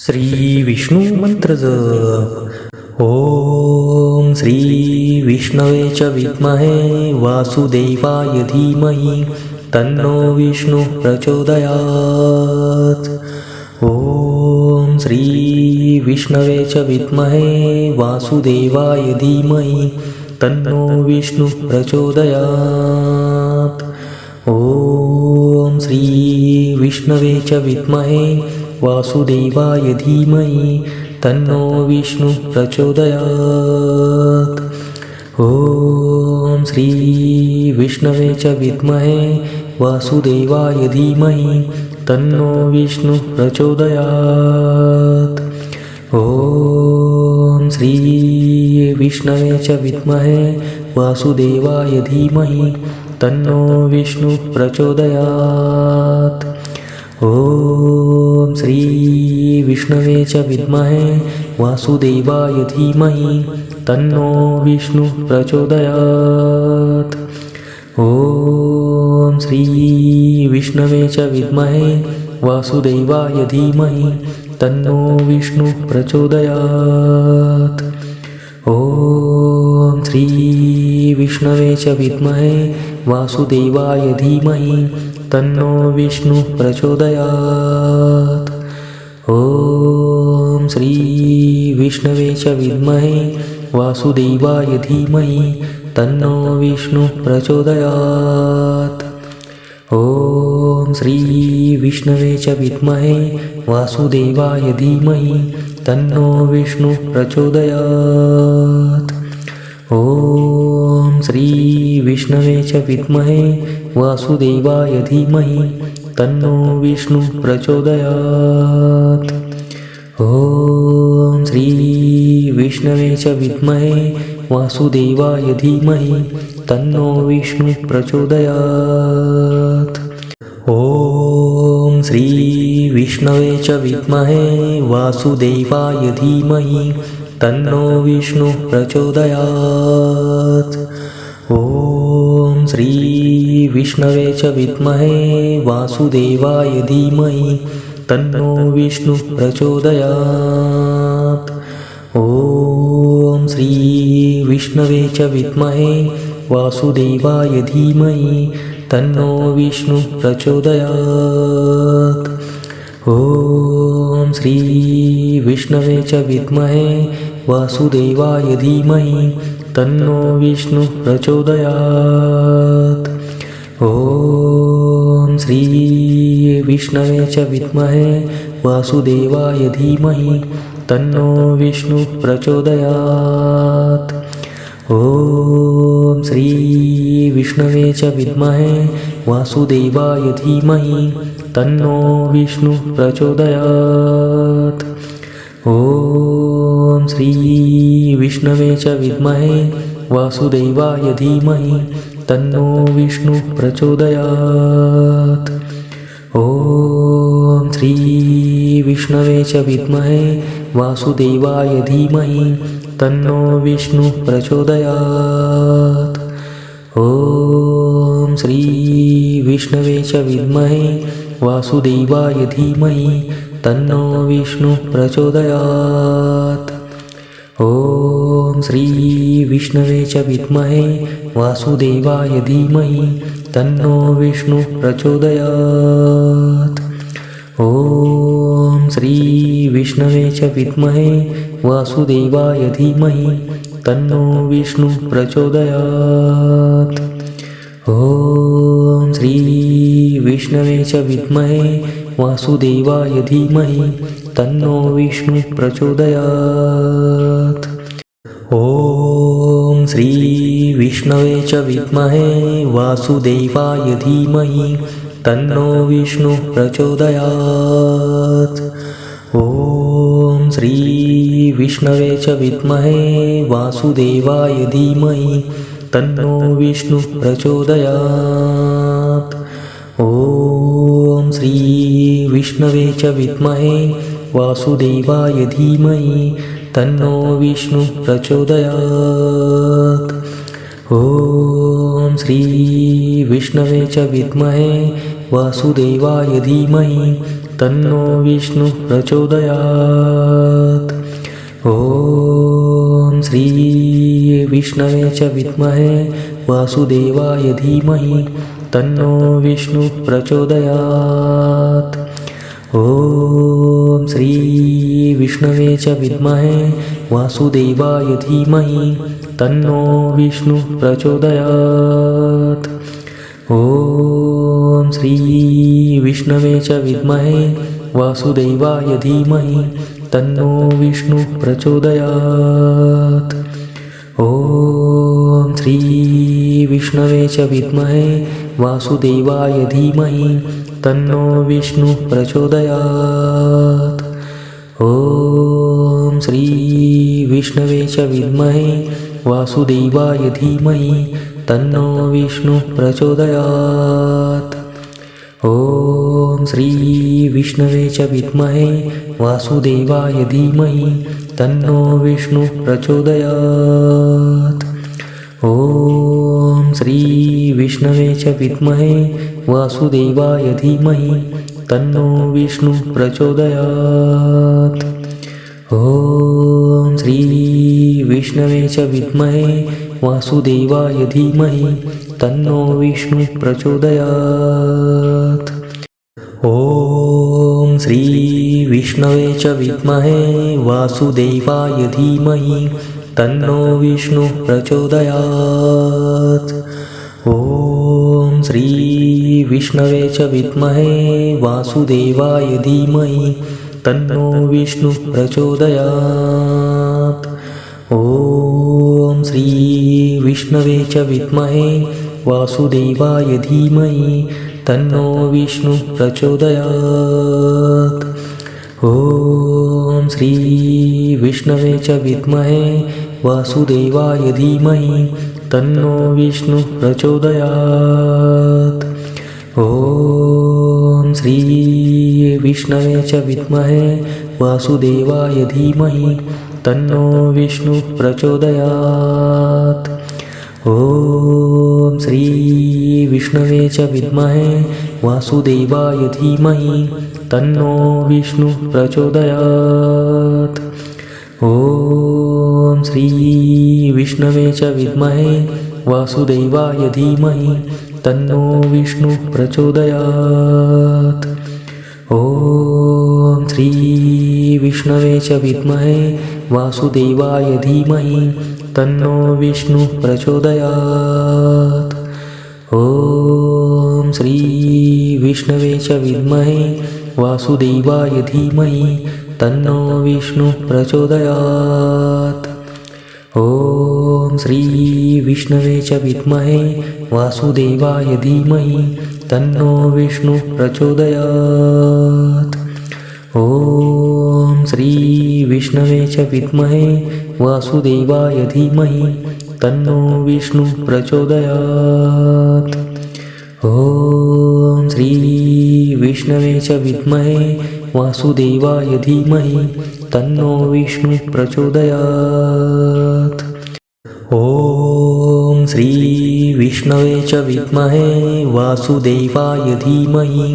श्री विष्णू मंत्र जप। ओम श्री विष्णवे च विद्महे वासुदेवाय धीमहि तन्नो विष्णु प्रचोदयात्। ओम श्री विष्णवे च विद्महे वासुदेवाय धीमहि तन्नो विष्णु प्रचोदयात्। ओम श्री विष्णवे च विद्महे वासुदेवाय धीमहि तन्नो विष्णु प्रचोदयात्। ओम श्री विष्णवे च विद्महे वासुदेवाय धीमहि तन्नो विष्णु प्रचोदयात्। ओम श्री विष्णवे च विद्महे वासुदेवाय धीमहि तन्नो विष्णु प्रचोदयात्। ओम श्री विष्णवे च विद्महे वासुदेवाय धीमहि तन्नो विष्णु प्रचोदयात्। ओम श्री विष्णवे च विद्महे वासुदेवाय धीमहि तन्नो विष्णु प्रचोदयात्। ओम श्री विष्णवे च विद्महे वासुदेवाय धीमहि तन्नो विष्णु प्रचोदयात्। ओम श्री विष्णवे च विद्महे वासुदेवाय धीमहि तन्नो विष्णु प्रचोदयात्। ओम श्री विष्णवे च विद्महे वासुदेवाय धीमहि तन्नो विष्णु प्रचोदयात्। ओम श्री विष्णवे च विद्महे वासुदेवाय धीमहि तन्नो विष्णु प्रचोदयात्। ओम श्री विष्णवे च विद्महे वासुदेवाय धीमहि तन्नो विष्णु प्रचोदयात्। ओम श्री विष्णवे च विद्महे वासुदेवाय धीमहि तन्नो विष्णु प्रचोदयात्। ओम श्री विष्णवे च विद्महे वासुदेवाय धीमहि तन्नो विष्णु प्रचोदयात्। ओम श्री विष्णवे च विद्महे वासुदेवाय धीमहि तन्नो विष्णु प्रचोदयात्। ओम श्री विष्णवे च विद्महे वासुदेवाय धीमहि तन्नो विष्णु प्रचोदयात्। ओम श्री विष्णवे च विद्महे वासुदेवाय धीमहि तन्नो विष्णु प्रचोदयात्। ओम श्री विष्णवे च विद्महे वासुदेवाय धीमहि तन्नो विष्णु प्रचोदयात्। ओम श्री विष्णवे च विद्महे वासुदेवाय धीमहि तन्नो विष्णु प्रचोदयात्। ओम श्री विष्णवे च विद्महे वासुदेवाय धीमहि तन्नो विष्णु प्रचोदयात्। ओम श्री विष्णवे च विद्महे वासुदेवाय धीमहि तन्नो विष्णु प्रचोदयात्। ओम श्री विष्णवे च विद्महे वासुदेवाय धीमहि तन्नो विष्णु प्रचोदयात्। ओम श्री विष्णवे च विद्महे वासुदेवाय धीमहि तन्नो विष्णु प्रचोदयात्। ओम श्री विष्णवे च विद्महे वासुदेवाय धीमहि तन्नो विष्णु प्रचोदयात्। ओम श्री विष्णवे च विद्महे वासुदेवाय धीमहि तन्नो विष्णु प्रचोदयात्। ओम श्री विष्णवे च विद्महे वासुदेवाय धीमहि तन्नो विष्णु प्रचोदयात्। ओम श्री विष्णवे च विद्महे वासुदेवाय धीमहि तन्नो विष्णु प्रचोदयात्। ओम श्री विष्णवे च विद्महे वासुदेवाय धीमहि तन्नो विष्णु प्रचोदयात्। ॐ श्री विष्णवे च विद्महे वासुदेवाय धीमहि तन्नो विष्णु प्रचोदयात्। ॐ श्री विष्णवे च विद्महे वासुदेवाय धीमहि तन्नो विष्णु प्रचोदयात्। ॐ श्री विष्णवे च विद्महे वासुदेवाय धीमहि तन्नो विष्णु प्रचोदयात्। ॐ श्री विष्णवे च विद्महे वासुदेवाय धीमहि तन्नो विष्णु प्रचोदयात्। ॐ श्री विष्णवे च विद्महे वासुदेवाय धीमहि तन्नो विष्णु प्रचोदयात्। ॐ श्री विष्णवे च विद्महे वासुदेवाय धीमहि तन्नो विष्णु प्रचोदयात्। ॐ श्री विष्णवे च विद्महे वासुदेवाय धीमहि तन्नो विष्णु प्रचोदयात्। ॐ श्री विष्णवे च विद्महे वासुदेवाय धीमहि तन्नो विष्णु प्रचोदयात्। ॐ श्री विष्णवे च विद्महे वासुदेवाय धीमहि तन्नो विष्णु प्रचोदयात्। ॐ श्री विष्णवे च विद्महे वासुदेवाय धीमहि तन्नो विष्णु प्रचोदयात्। ॐ श्री विष्णवे च विद्महे वासुदेवाय धीमहि तन्नो विष्णु प्रचोदयात्। ॐ श्री विष्णवे च विद्महे वासुदेवाय धीमहि तन्नो विष्णु प्रचोदयात्। ॐ श्री विष्णवे च विद्महे वासुदेवाय धीमहि तन्नो विष्णु प्रचोदयात्। ॐ श्री विष्णवे च विद्महे वासुदेवाय धीमहि तन्नो विष्णु प्रचोदयात्। ॐ श्री विष्णवे च विद्महे वासुदेवाय धीमहि तन्नो विष्णु प्रचोदयात्। ॐ श्री विष्णवे च विद्महे वासुदेवाय धीमहि तन्नो विष्णु प्रचोदयात्। ॐ श्री विष्णवे च विद्महे वासुदेवाय धीमहि तन्नो विष्णु प्रचोदयात्। ॐ श्री विष्णवे च विद्महे वासुदेवाय धीमहि तन्नो विष्णु प्रचोदयात्। ॐ श्री विष्णवे च विद्महे वासुदेवाय धीमहि तन्नो विष्णु प्रचोदयात्। ॐ श्री विष्णवे च विद्महे वासुदेवाय धीमहि तन्नो विष्णु प्रचोदयात्। ॐ श्री विष्णवे च विद्महे वासुदेवाय धीमहि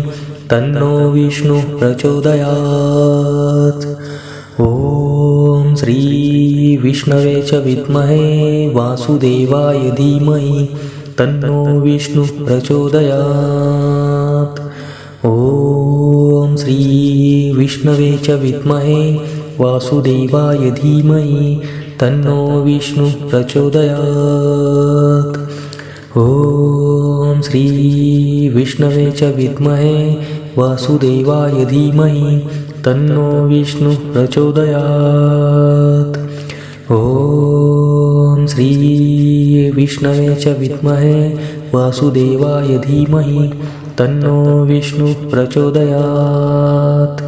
तन्नो विष्णु प्रचोदयात्। ॐ श्री विष्णवे च विद्महे वासुदेवाय धीमहि तन्नो विष्णु प्रचोदयात्। ॐ श्री विष्णवे च विद्महे वासुदेवाय धीमहि तन्नो विष्णु प्रचोदयात्। ॐ श्री विष्णवे च विद्महे वासुदेवाय धीमहि तन्नो विष्णु प्रचोदयात्। ॐ श्री विष्णवे च विद्महे वासुदेवाय धीमहि तन्नो विष्णु प्रचोदयात्।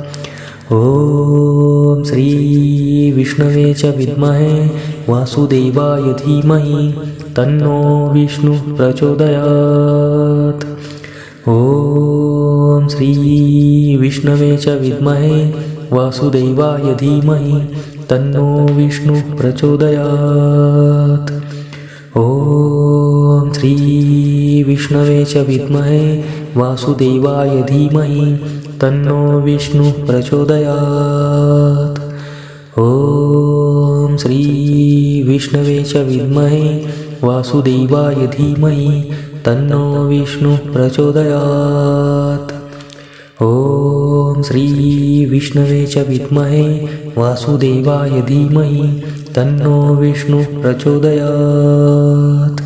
ॐ श्री विष्णवे च विद्महे वासुदेवाय धीमहि तन्नो विष्णु प्रचोदयात्। ॐ श्री विष्णवे च विद्महे वासुदेवाय धीमहि तन्नो विष्णु प्रचोदयात्। ॐ श्रीविष्णवे च विद्महे वासुदेवाय धीमहि तन्नो विष्णुः प्रचोदयात्। ॐ श्रीविष्णवे च विद्महे वासुदेवाय धीमहि तन्नो विष्णुः प्रचोदयात्। ॐ श्रीविष्णवे च विद्महे वासुदेवाय धीमहि तन्नो विष्णुः प्रचोदयात्।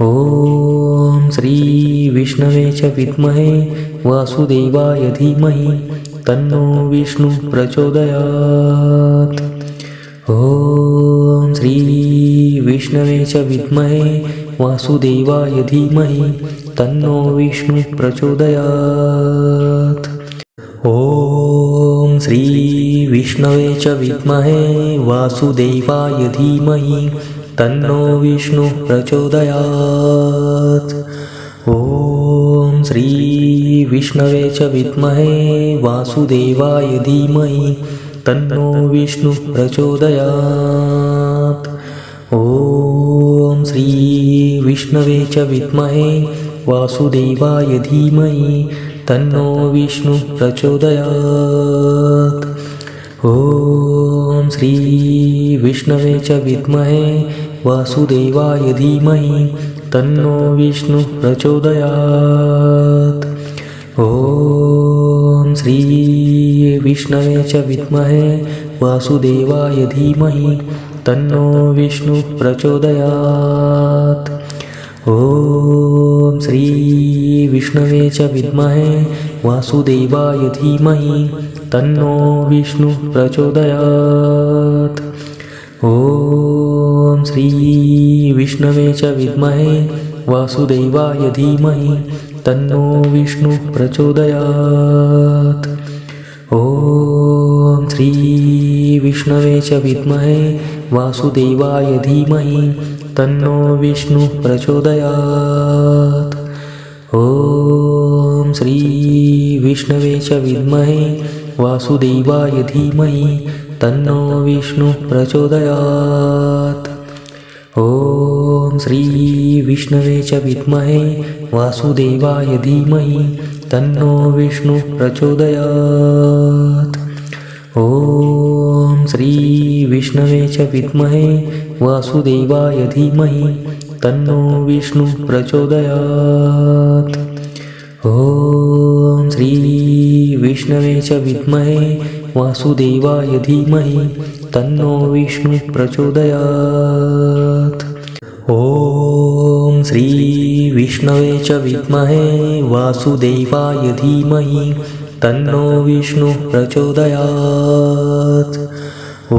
ॐ श्रीविष्णवे च विद्महे वासुदेवाय धीमहि तन्नो विष्णुः प्रचोदयात्। ॐ श्रीविष्णवे च विद्महे वासुदेवाय धीमहि तन्नो विष्णुः प्रचोदयात्। ॐ श्रीविष्णवे च विद्महे वासुदेवाय धीमहि तन्नो विष्णुः प्रचोदयात्। ॐ श्रीविष्णवे च विद्महे वासुदेवाय धीमहि तन्नो विष्णुः प्रचोदयात्। ॐ श्रीविष्णवे च विद्महे वासुदेवाय धीमहि तन्नो विष्णुः प्रचोदयात्। ॐ श्रीविष्णवे च विद्महे वासुदेवाय धीमहि तन्नो विष्णुः प्रचोदयात्। ॐ श्रीविष्णवे च विद्महे वासुदेवाय धीमहि तन्नो विष्णुः प्रचोदयात्। ॐ श्रीविष्णवे च विद्महे वासुदेवाय धीमहि तन्नो विष्णुः प्रचोदयात्। ॐ श्रीविष्णवे च विद्महे वासुदेवाय धीमहि तन्नो विष्णुः प्रचोदयात्। ॐ श्रीविष्णवे च विद्महे वासुदेवाय धीमहि तन्नो विष्णुः प्रचोदयात्। ॐ श्रीविष्णवे च विद्महे वासुदेवाय धीमहि तन्नो विष्णुः प्रचोदयात्। ॐ श्रीविष्णवे च विद्महे वासुदेवाय धीमहि तन्नो विष्णुः प्रचोदयात्। ॐ श्रीविष्णवे च विद्महे वासुदेवाय धीमहि तन्नो विष्णुः प्रचोदयात्। ॐ श्रीविष्णवे च विद्महे वासुदेवाय धीमहि तन्नो विष्णुः प्रचोदयात्। ॐ श्रीविष्णवे च विद्महे वासुदेवाय धीमहि तन्नो विष्णुः प्रचोदयात्। ॐ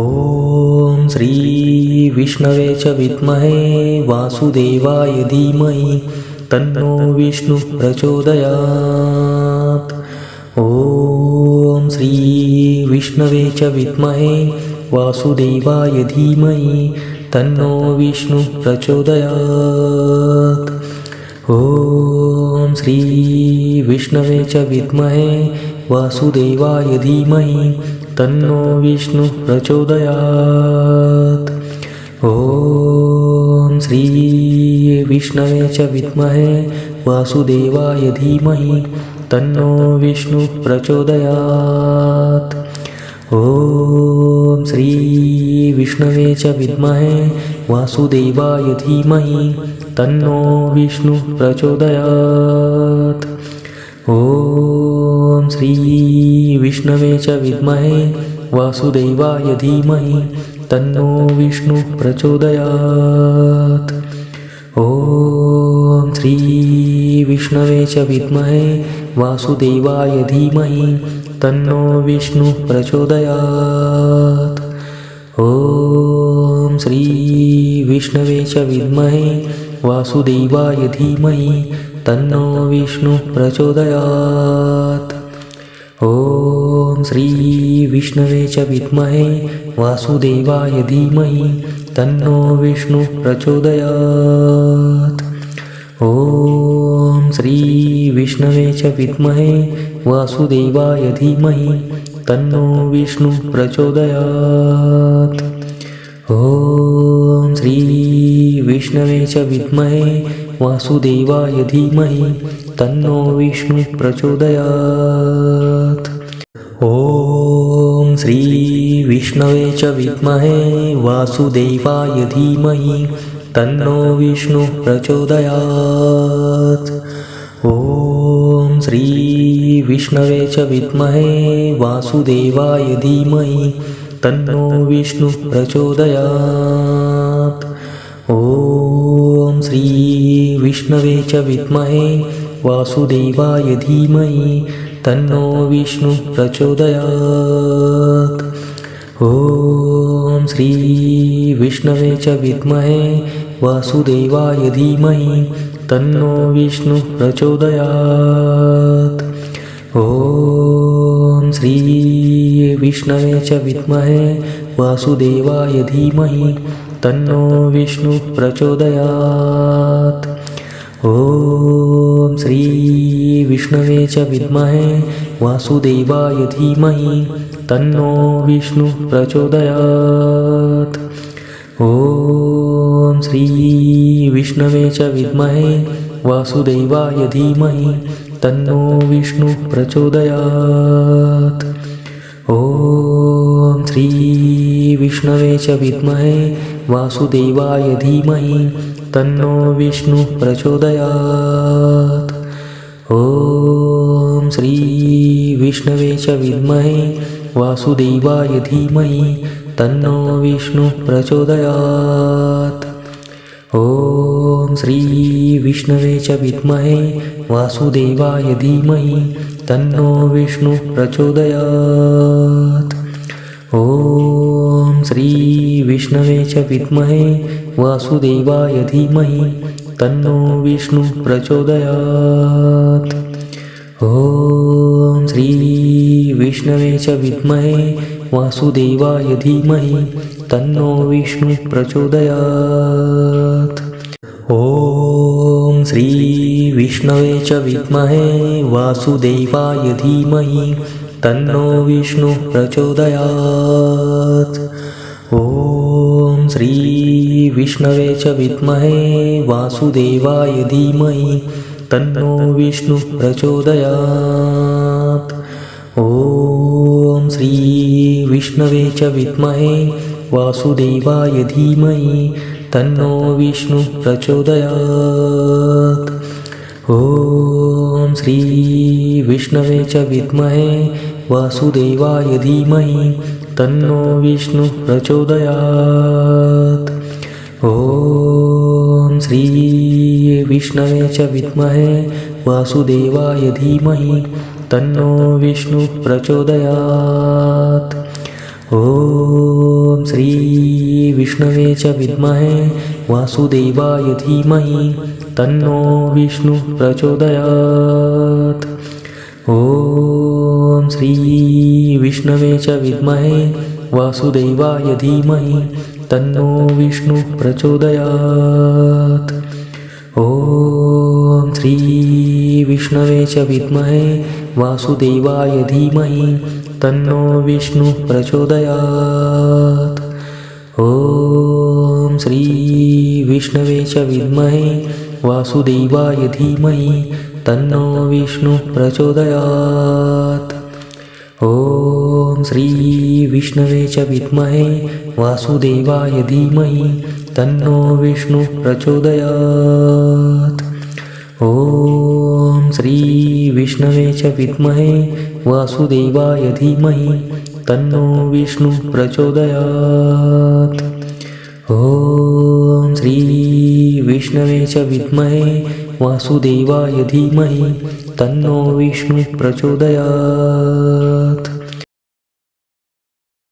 श्रीविष्णवे च विद्महे वासुदेवाय धीमहि तन्नो विष्णुः प्रचोदयात्। ॐ श्रीविष्णवे च विद्महे वासुदेवाय धीमहि तन्नो विष्णुः प्रचोदयात्। ॐ श्रीविष्णवे च विद्महे वासुदेवाय धीमहि तन्नो विष्णुः प्रचोदयात्। ॐ श्रीविष्णवे च विद्महे वासुदेवाय धीमहि तन्नो विष्णुः प्रचोदयात्। ॐ श्रीविष्णवे च विद्महे वासुदेवाय धीमहि तन्नो विष्णुः प्रचोदयात्। ॐ श्रीविष्णवे च विद्महे वासुदेवाय धीमहि तन्नो विष्णुः प्रचोदयात्। ॐ श्रीविष्णवे च विद्महे वासुदेवाय धीमहि तन्नो विष्णुः प्रचोदयात्। ॐ श्रीविष्णवे च विद्महे वासुदेवाय धीमहि तन्नो विष्णुः प्रचोदयात्। ॐ श्रीविष्णवे च विद्महे वासुदेवाय धीमहि तन्नो विष्णुः प्रचोदयात्। ॐ श्रीविष्णवे च विद्महे वासुदेवाय धीमहि तन्नो विष्णुः प्रचोदयात्। ॐ श्रीविष्णवे च विद्महे वासुदेवाय धीमहि तन्नो विष्णुः प्रचोदयात्। ॐ श्री विष्णवे च विद्महे वासुदेवाय धीमहि तन्नो विष्णुः प्रचोदयात्। ॐ श्री विष्णवे च विद्महे वासुदेवाय धीमहि तन्नो विष्णुः प्रचोदयात्। ॐ श्री विष्णवे च विद्महे वासुदेवाय धीमहि तन्नो विष्णुः प्रचोदयात्। ॐ श्री विष्णवे च विद्महे वासुदेवाय धीमहि तन्नो विष्णुः प्रचोदयात्। ॐ श्री विष्णवे च विद्महे वासुदेवाय धीमहि तन्नो विष्णुः प्रचोदयात्। ॐ श्री विष्णवे च विद्महे वासुदेवाय धीमहि तन्नो विष्णुः प्रचोदयात्। ॐ श्री विष्णवे च विद्महे वासुदेवाय धीमहि तन्नो विष्णुः प्रचोदयात्। ॐ श्री विष्णवे च विद्महे वासुदेवाय धीमहि तन्नो विष्णुः प्रचोदयात्। ॐ श्री विष्णवे च विद्महे वासुदेवाय धीमहि तन्नो विष्णुः प्रचोदयात्। ॐ श्री विष्णवे च विद्महे वासुदेवाय धीमहि तन्नो विष्णुः प्रचोदयात्। ॐ श्री विष्णवे च विद्महे वासुदेवाय धीमहि तन्नो विष्णुः प्रचोदयात्। ॐ श्री विष्णवे च विद्महे वासुदेवाय धीमहि तन्नो विष्णुः प्रचोदयात्। ॐ श्री विष्णवे च विद्महे वासुदेवाय धीमहि तन्नो विष्णुः प्रचोदयात्। ॐ श्री विष्णवे च विद्महे वासुदेवाय धीमहि तन्नो विष्णुः प्रचोदयात्। ॐ श्री विष्णवे च विद्महे वासुदेवाय धीमहि तन्नो विष्णुः प्रचोदयात्। ॐ श्री विष्णवे च विद्महे वासुदेवाय धीमहि तन्नो विष्णुः प्रचोदयात्। ॐ श्री विष्णवे च विद्महे वासुदेवाय धीमहि तन्नो विष्णुः प्रचोदयात्। ॐ श्री विष्णवे च विद्महे वासुदेवाय धीमहि तन्नो विष्णुः प्रचोदयात्। ॐ श्री विष्णवे च विद्महे वासुदेवाय धीमहि तन्नो विष्णुः प्रचोदयात्। ॐ श्री विष्णवे च विद्महे वासुदेवाय धीमहि तन्नो विष्णुः प्रचोदयात्। ॐ श्री विष्णवे च विद्महे वासुदेवाय धीमहि तन्नो विष्णुः प्रचोदयात्। ॐ श्री विष्णवे च विद्महे वासुदेवाय धीमहि तन्नो विष्णुः प्रचोदयात्। ॐ श्री विष्णवे च विद्महे वासुदेवाय धीमहि तन्नो विष्णुः प्रचोदयात्। ॐ श्री विष्णवे च विद्महे वासुदेवाय धीमहि तन्नो विष्णुः प्रचोदयात्।